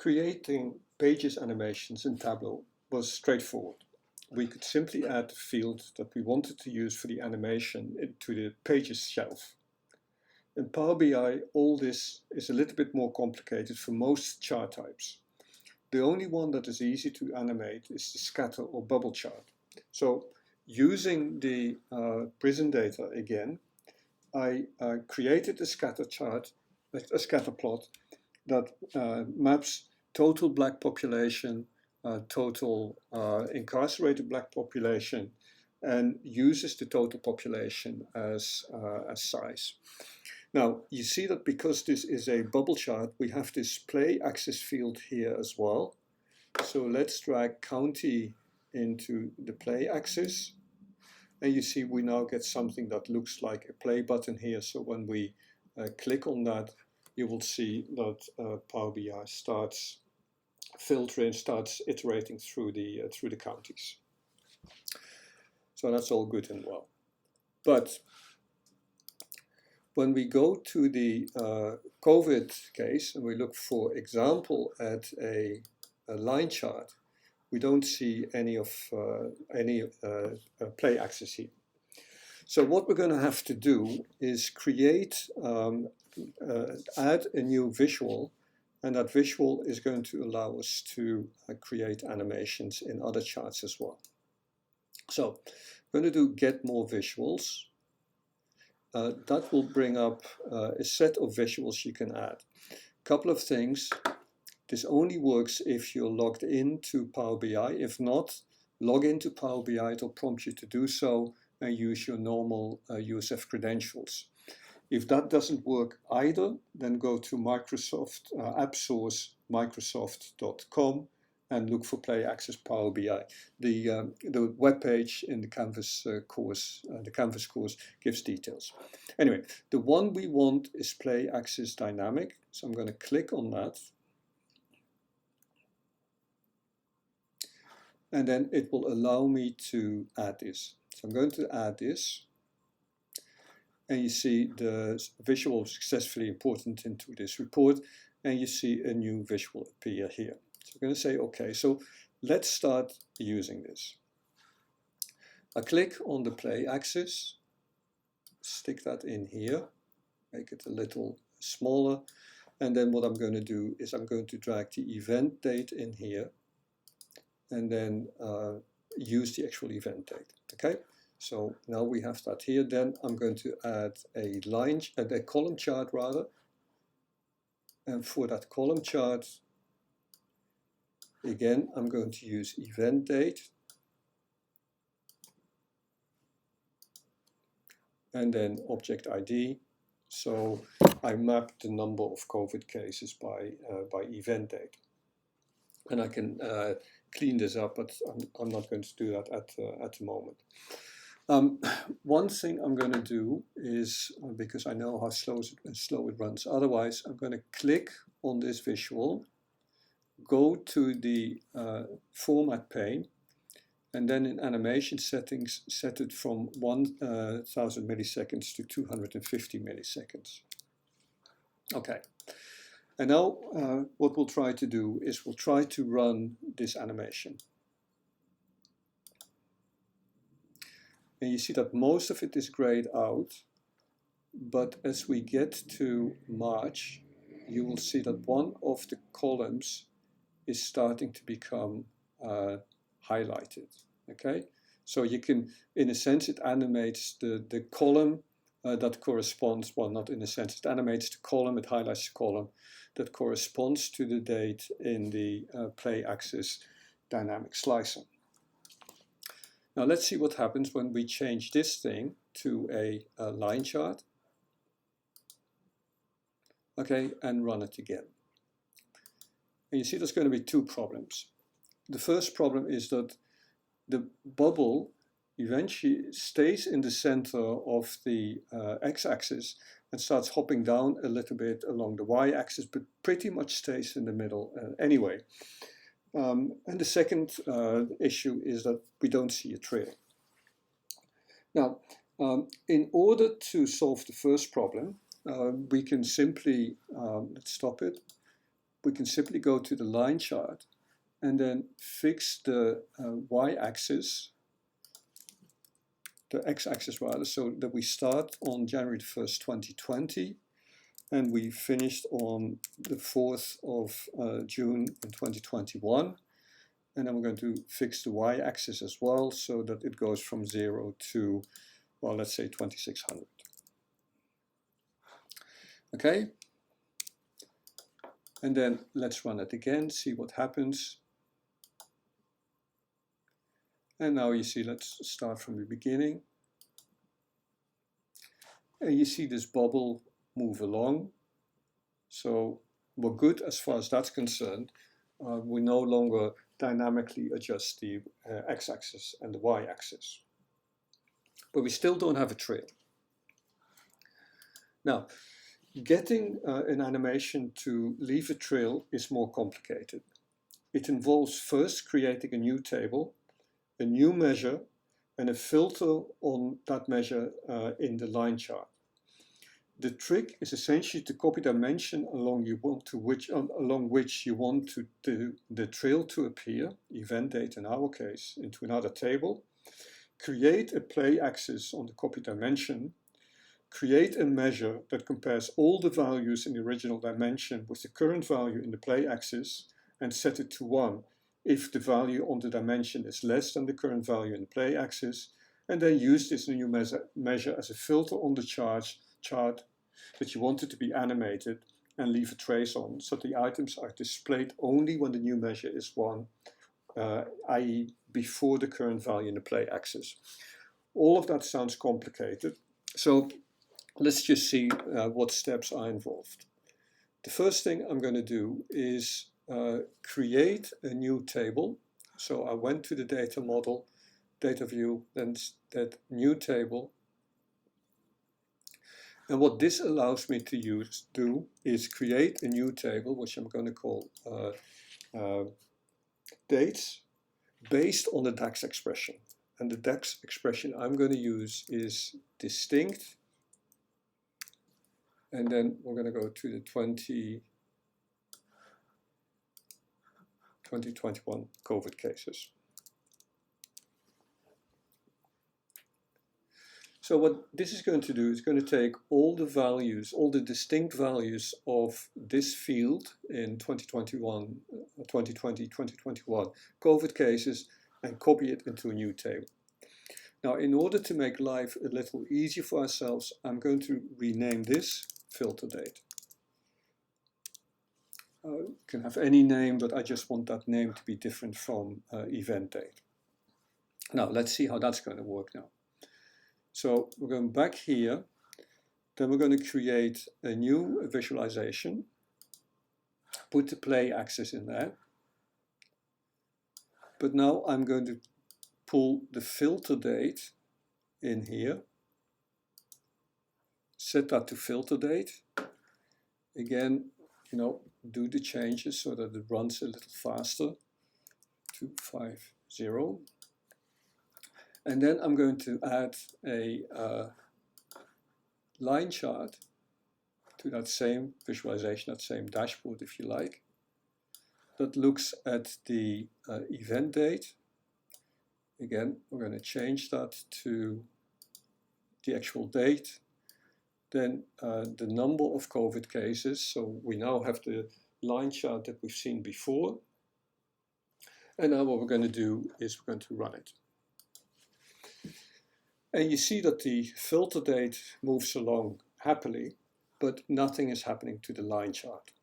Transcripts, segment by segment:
Creating pages animations in Tableau was straightforward. We could simply add the field that we wanted to use for the animation into the pages shelf. In Power BI, all this is a little bit more complicated for most chart types. The only one that is easy to animate is the scatter or bubble chart. So using the Prism data again, I created a scatter chart, a scatter plot that maps total black population, total incarcerated black population, and uses the total population as size. Now, you see that because this is a bubble chart, we have this play axis field here as well. So let's drag county into the play axis. And you see we now get something that looks like a play button here. So when we click on that, you will see that Power BI starts filtering, starts iterating through the counties. So that's all good and well. But when we go to the COVID case and we look, for example, at a line chart, we don't see any play axis here. So what we're going to have to do is create, add a new visual, and that visual is going to allow us to create animations in other charts as well. So I'm going to do get more visuals. That will bring up a set of visuals you can add. A couple of things. This only works if you're logged into Power BI. If not, log into Power BI. It'll prompt you to do so and use your normal USF credentials. If that doesn't work either, then go to Microsoft AppSource, Microsoft.com, and look for Play Access Power BI. The web page in the Canvas course, gives details. Anyway, the one we want is Play Access Dynamic. So I'm going to click on that. And then it will allow me to add this. So I'm going to add this. And you see the visual successfully imported into this report. And you see a new visual appear here. So I'm going to say, OK, so let's start using this. I click on the play axis, stick that in here, make it a little smaller. And then what I'm going to do is I'm going to drag the event date in here and then use the actual event date. OK, so now we have that here. Then I'm going to add a column chart rather. And for that column chart, again, I'm going to use event date. And then object ID. So I map the number of COVID cases by event date. And I can clean this up, but I'm not going to do that at the moment. One thing I'm going to do is, because I know how slow it runs, otherwise I'm going to click on this visual, go to the format pane, and then in animation settings, set it from 1000 milliseconds to 250 milliseconds. Okay, and now what we'll try to do is we'll try to run this animation. And you see that most of it is grayed out, but as we get to March, you will see that one of the columns is starting to become highlighted. Okay, so you can, in a sense, it animates the column that corresponds, well, not in a sense, it animates the column, it highlights the column that corresponds to the date in the play axis dynamic slicer. Now let's see what happens when we change this thing to a line chart. Okay, and run it again. And you see there's going to be two problems. The first problem is that the bubble eventually stays in the center of the x-axis and starts hopping down a little bit along the y-axis, but pretty much stays in the middle anyway. And the second issue is that we don't see a trail. Now, in order to solve the first problem, we can simply, let's stop it, we can simply go to the line chart and then fix the y-axis, the x-axis rather, so that we start on January 1st, 2020, and we finished on the 4th of June in 2021. And then we're going to fix the y-axis as well, so that it goes from 0 to, well, let's say 2600. Okay, and then let's run it again, see what happens. And now you see, let's start from the beginning. And you see this bubble move along. So we're good as far as that's concerned. We no longer dynamically adjust the x-axis and the y-axis. But we still don't have a trail. Now, getting an animation to leave a trail is more complicated. It involves first creating a new table, a new measure, and a filter on that measure in the line chart. The trick is essentially to copy dimension along which you want the trail to appear, event date in our case, into another table, create a play axis on the copy dimension, create a measure that compares all the values in the original dimension with the current value in the play axis, and set it to 1 if the value on the dimension is less than the current value in the play axis, and then use this new measure as a filter on the chart that you want it to be animated and leave a trace on, so the items are displayed only when the new measure is 1, i.e. before the current value in the play axis. All of that sounds complicated, so let's just see what steps are involved. The first thing I'm going to do is create a new table. So I went to the data model, data view, then that new table. And what this allows me to do is create a new table, which I'm going to call dates, based on the DAX expression. And the DAX expression I'm going to use is distinct. And then we're going to go to the 2021 COVID cases. So what this is going to do is going to take all the values, all the distinct values of this field in 2021, 2020, 2021 COVID cases, and copy it into a new table. Now, in order to make life a little easier for ourselves, I'm going to rename this filter date. You can have any name, but I just want that name to be different from event date. Now, let's see how that's going to work now. So we're going back here, then we're going to create a new visualization, put the play axis in there. But now I'm going to pull the filter date in here, set that to filter date. Again, do the changes so that it runs a little faster, 250. And then I'm going to add a line chart to that same visualization, that same dashboard, if you like, that looks at the event date. Again, we're going to change that to the actual date. Then the number of COVID cases. So we now have the line chart that we've seen before. And now what we're going to do is we're going to run it. And you see that the filter date moves along happily, but nothing is happening to the line chart.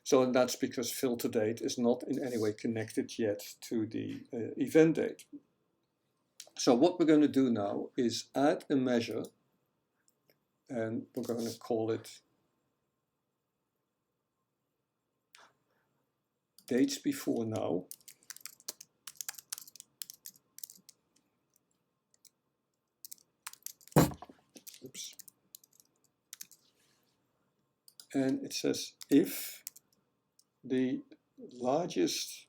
So that's because filter date is not in any way connected yet to the event date. So what we're going to do now is add a measure, and we're going to call it dates before now. Oops. And it says if the largest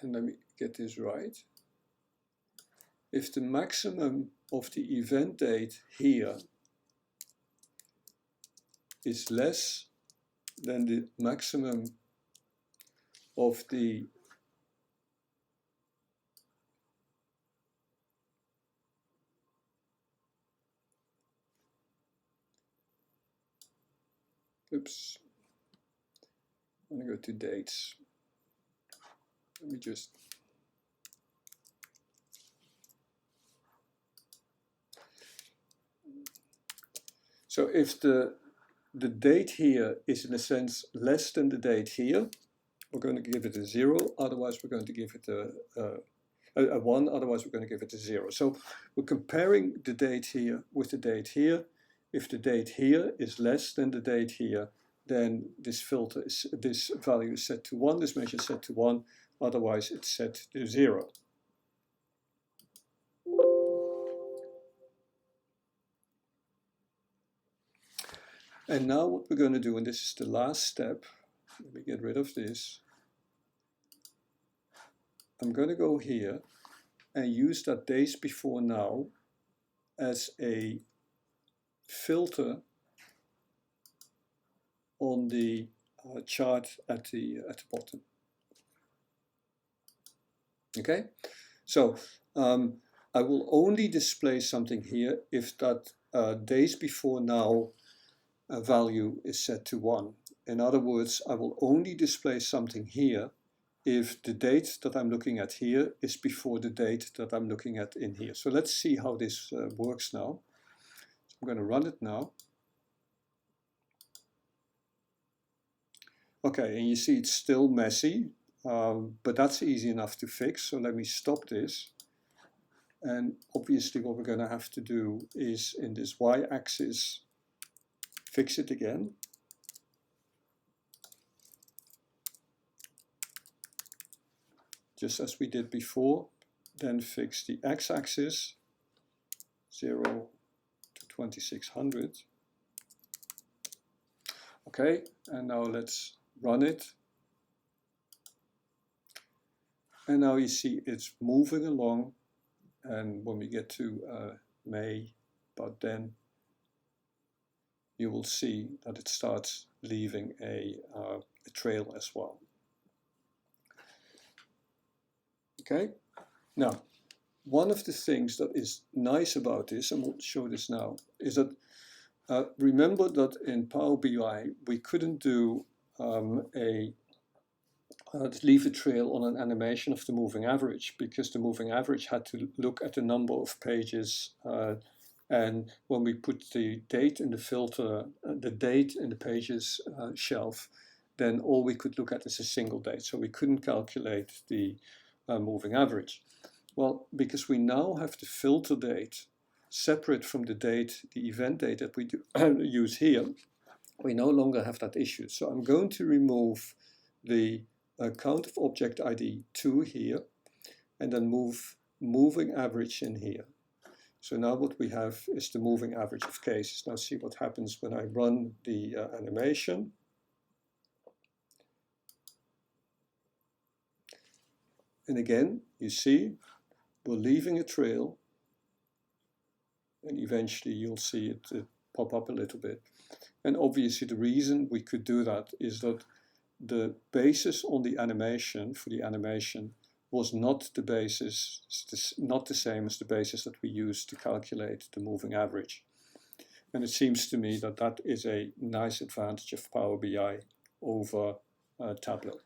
and let me get this right. if the maximum of the event date here is less than the maximum of the oops, I'm going to go to dates. Let me just so if the date here is in a sense less than the date here, we're going to give it a 0, otherwise we're going to give it a 1, otherwise we're going to give it a 0. So we're comparing the date here with the date here. If the date here is less than the date here, then this value is set to 1, this measure is set to 1, otherwise it's set to 0. And now what we're going to do, and this is the last step, let me get rid of this. I'm going to go here and use that days before now as a filter on the chart at the bottom. Okay, so I will only display something here if that days before now value is set to 1. In other words, I will only display something here if the date that I'm looking at here is before the date that I'm looking at in here. So let's see how this works now. So I'm going to run it now. Okay, and you see it's still messy, but that's easy enough to fix. So let me stop this. And obviously what we're going to have to do is in this y-axis fix it again. Just as we did before, then fix the x-axis 0 to 2600. Okay, and now let's run it. And now you see it's moving along, and when we get to May, about then, you will see that it starts leaving a trail as well. Okay, now one of the things that is nice about this, and we'll show this now, is that remember that in Power BI we couldn't do leave a trail on an animation of the moving average, because the moving average had to look at the number of pages, and when we put the date in the filter, the date in the pages shelf, then all we could look at is a single date, so we couldn't calculate the moving average. Well, because we now have the filter date separate from the date, the event date that we use here, we no longer have that issue. So I'm going to remove the count of object ID 2 here, and then move moving average in here. So now what we have is the moving average of cases. Now see what happens when I run the animation. And again, you see, we're leaving a trail, and eventually you'll see it pop up a little bit. And obviously the reason we could do that is that the basis on the animation, for the animation, was not the basis, not the same as the basis that we used to calculate the moving average. And it seems to me that that is a nice advantage of Power BI over Tableau.